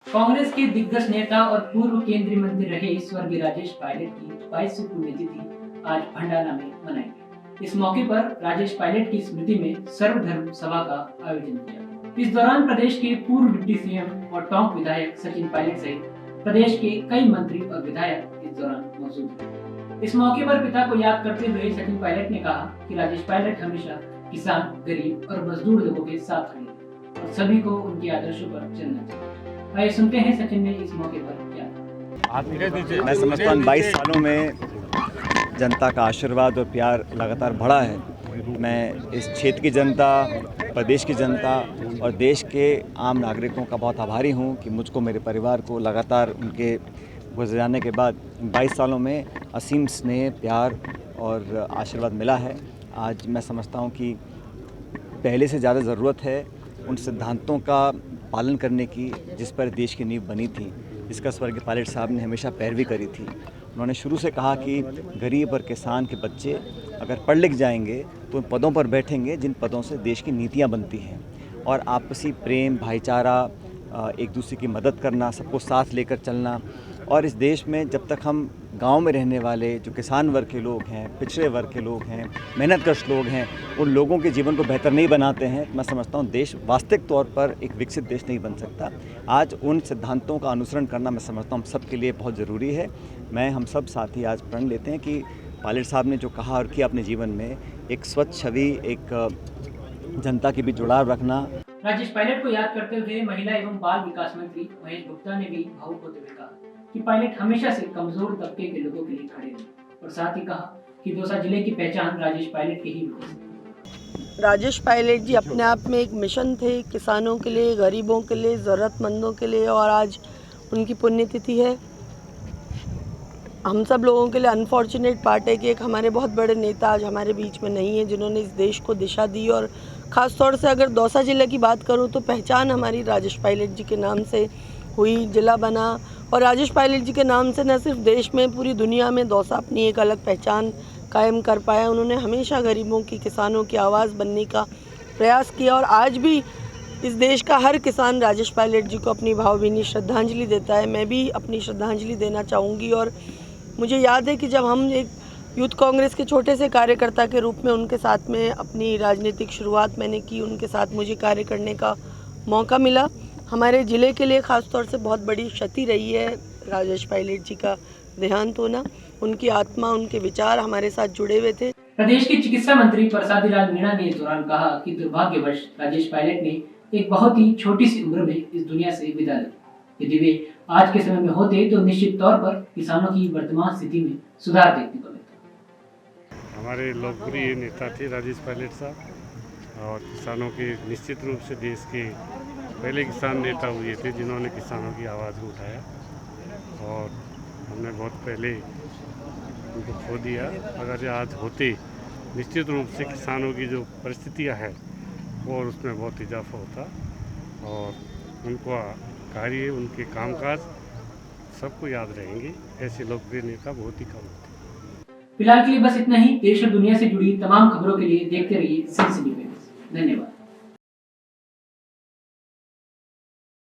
कांग्रेस के दिग्गज नेता और पूर्व केंद्रीय मंत्री रहे स्वर्गीय राजेश पायलट की 22वीं पुण्यतिथि आज भंडारा में मनाई गई। इस मौके पर राजेश पायलट की स्मृति में सर्वधर्म सभा का आयोजन किया। इस दौरान प्रदेश के पूर्व डिप्टी सीएम और टोंक विधायक सचिन पायलट सहित प्रदेश के कई मंत्री और विधायक इस दौरान मौजूद थे। इस मौके पर पिता को याद करते हुए सचिन पायलट ने कहा कि राजेश पायलट हमेशा किसान, गरीब और मजदूर लोगों के साथ खड़े और सभी को उनके आदर्शों पर चलना चाहिए। आइए सुनते हैं सचिन ने इस मौके पर क्या। मैं समझता हूँ 22 सालों में जनता का आशीर्वाद और प्यार लगातार बढ़ा है। मैं इस क्षेत्र की जनता, प्रदेश की जनता और देश के आम नागरिकों का बहुत आभारी हूँ कि मुझको, मेरे परिवार को लगातार उनके गुजर जाने के बाद 22 सालों में असीम स्नेह, प्यार और आशीर्वाद मिला है। आज मैं समझता हूँ कि पहले से ज़्यादा ज़रूरत है उन सिद्धांतों का पालन करने की जिस पर देश की नींव बनी थी, जिसका स्वर्गीय पायलट साहब ने हमेशा पैरवी करी थी। उन्होंने शुरू से कहा कि गरीब और किसान के बच्चे अगर पढ़ लिख जाएंगे तो उन पदों पर बैठेंगे जिन पदों से देश की नीतियाँ बनती हैं, और आपसी प्रेम, भाईचारा, एक दूसरे की मदद करना, सबको साथ लेकर चलना। और इस देश में जब तक हम गांव में रहने वाले जो किसान वर्ग के लोग हैं, पिछड़े वर्ग के लोग हैं, मेहनतकश लोग हैं, उन लोगों के जीवन को बेहतर नहीं बनाते हैं, मैं समझता हूँ देश वास्तविक तौर पर एक विकसित देश नहीं बन सकता। आज उन सिद्धांतों का अनुसरण करना मैं समझता हूँ सबके लिए बहुत ज़रूरी है। हम सब साथी आज प्रण लेते हैं कि पायलट साहब ने जो कहा और किया अपने जीवन में, एक स्वच्छ छवि, एक जनता के बीच जुड़ाव रखना। राजेश पायलट को याद करते हुए महिला एवं बाल विकास मंत्री महेश गुप्ता ने भी भावुक होते हुए कहा कि पायलट हमेशा से कमजोर तबके के लोगों के लिए खड़े रहे और साथ ही कहा कि दौसा जिले की पहचान राजेश पायलट की ही वजह से। राजेश पायलट जी अपने आप में एक मिशन थे, किसानों के लिए, गरीबों के लिए, ज़रूरतमंदों के लिए, और आज उनकी पुण्यतिथि है। हम सब लोगों के लिए अनफॉर्चुनेट पार्ट है कि एक हमारे बहुत बड़े नेता आज हमारे बीच में नहीं है जिन्होंने इस देश को दिशा दी। और ख़ास तौर से अगर दौसा जिले की बात करूं तो पहचान हमारी राजेश पायलट जी के नाम से हुई, जिला बना। और राजेश पायलट जी के नाम से न सिर्फ देश में, पूरी दुनिया में दौसा अपनी एक अलग पहचान कायम कर पाया। उन्होंने हमेशा गरीबों की, किसानों की आवाज़ बनने का प्रयास किया, और आज भी इस देश का हर किसान राजेश पायलट जी को अपनी भावभीनी श्रद्धांजलि देता है। मैं भी अपनी श्रद्धांजलि देना चाहूँगी। और मुझे याद है कि जब हम एक यूथ कांग्रेस के छोटे से कार्यकर्ता के रूप में उनके साथ में अपनी राजनीतिक शुरुआत मैंने की, उनके साथ मुझे कार्य करने का मौका मिला। हमारे ज़िले के लिए ख़ास तौर से बहुत बड़ी क्षति रही है राजेश पायलट जी का देहांत होना। उनकी आत्मा, उनके विचार हमारे साथ जुड़े हुए थे। प्रदेश के चिकित्सा मंत्री प्रसादी लाल मीणा ने इस दौरान कहा कि दुर्भाग्यवश राजेश पायलट ने एक बहुत ही छोटी सी उम्र में इस दुनिया से विदा ली। यदि वे आज के समय में होते तो निश्चित तौर पर किसानों की वर्तमान स्थिति में सुधार देखने को मिलता। हमारे लोकप्रिय नेता थे राजेश पायलट साहब, और किसानों के निश्चित रूप से देश के पहले किसान नेता हुए थे जिन्होंने किसानों की आवाज़ को उठाया, और हमने बहुत पहले उनको खो दिया। अगर आज होते, निश्चित रूप से किसानों की जो परिस्थितियां हैं और उसमें बहुत इजाफा होता, और उनका कार्य, उनके कामकाज सबको याद रहेंगे। ऐसे लोकप्रिय नेता बहुत ही कम होते। फिलहाल के लिए बस इतना ही। देश और दुनिया से जुड़ी तमाम खबरों के लिए देखते रहिए सिलसिले। धन्यवाद।